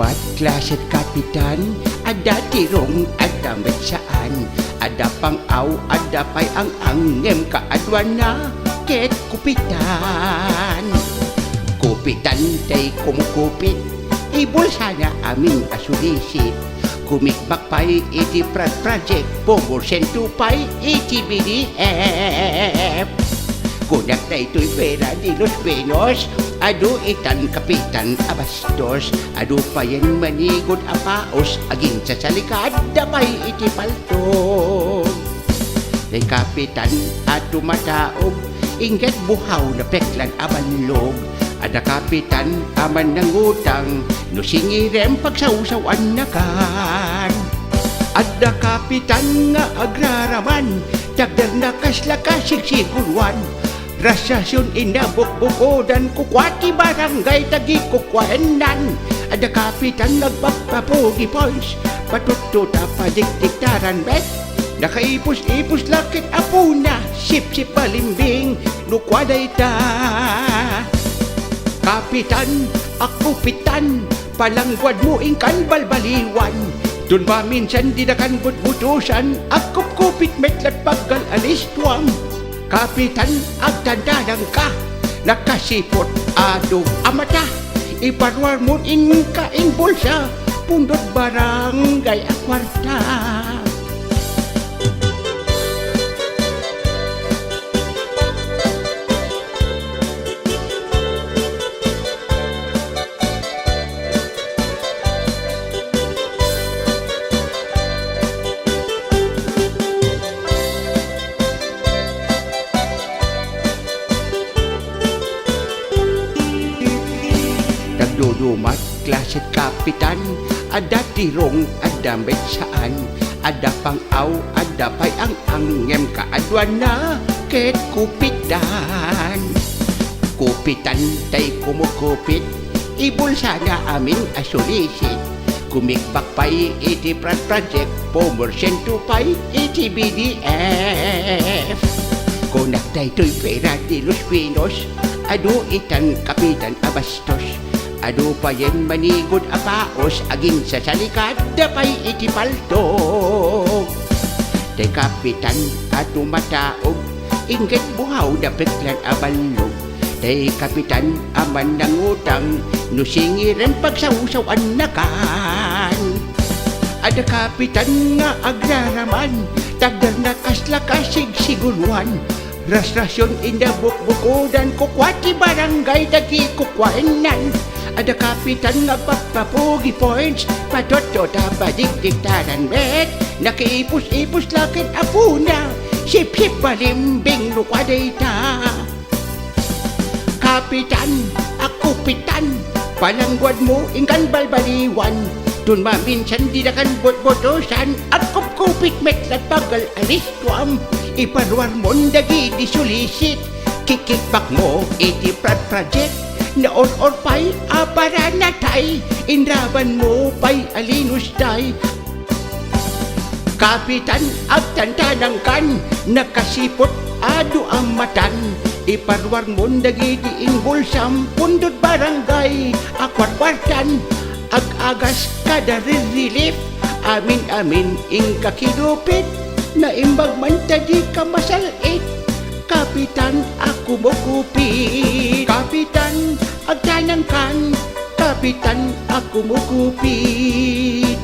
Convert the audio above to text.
Dudumat klaset kapitan, ada tirong ada metsaan, ada pangaw, ada pay ang angem kaadwan na ket kupitan. Kupitan tay kumukupit, ibulsa na aming asulisit. Kumikbak pay iti project, pumursen pay iti BDF. Kunak na ito'y pera di Los Pinos, adu itan kapitan abastos, adu pa yan manigod apaos, aging sa salikad, damay iti palto. Day kapitan at tumataog, ingat buhaw na peklan abanlog, ada kapitan aman ng utang, no singirem pagsawsawan na kan. Ada kapitan nga agraraman, dagdag na kaslakasigsigulwan, rasasyon inabukbuko dan kukwati barangay tagi kukwaenan. Ada kapitan nagpapapugi points, patututa padikdiktaran bet, nakaipus-ipus lakit apuna, sip-sip balimbing lukwaday ta. Kapitan, akupitan, palangguad mo ingkan balbaliwan, dun ba minsan di na kan butbutusan, akupkupit metlat paggal alis tuwang. Kapitan, agdandanang ka, nakasipot ado amata, iparwar mo inka in bulsa, pundot barangay akwarta. Dudumat klaset kapitan, ada tirong ada metsaan, ada pangaw, ada pay ang angem kaadwan na ket kupitan. Kupitan tay kumukupit, ibulsa na aming asulisit. Kumikbak pay iti project, pumursen pay iti BDF. Kunak tay to'y pera di Los Pinos, adu itan kapitan abastos, adu pa yan manigod apaos, aging sa salikad, dapay iti palto. Day kapitan at tumataog, ingat buhaw na peklan abalog. Day kapitan aman ng utang, no singirem pagsawsawan na kan. Ada kapitan nga agraraman, tagdar na kaslakasigsigulwan, rasrasyon inabukbuko dan kukwati barangay dagi kukwaenan. Ada kapitan nga papapugi points, patotota padikdiktaran bet, nakiipus-ipus lakit apuna, sip-sip balimbing lukwaday ta. Kapitan, akupitan, palangguad mo ingkan balbaliwan, dun maminsan di na kan botbotosan, at kupkupit metlat pagal alis tuam, iparwar mo dagi di sulisit, kikikbak mo iti project, naon or pay apara na tay, inraban mo pay alinus tay. Kapitan agtantanang kan, nakasipot adu amatan, iparwar mo dagiti inbulsam, pundot barangay akwarkwartan, ag-agas kada relief, amin-amin ingka kilupit, na imbag man tadi ka masalit. Kapitan, ako mo kupit. Kapitan, agtanang kan. Kapitan, ako mo kupit.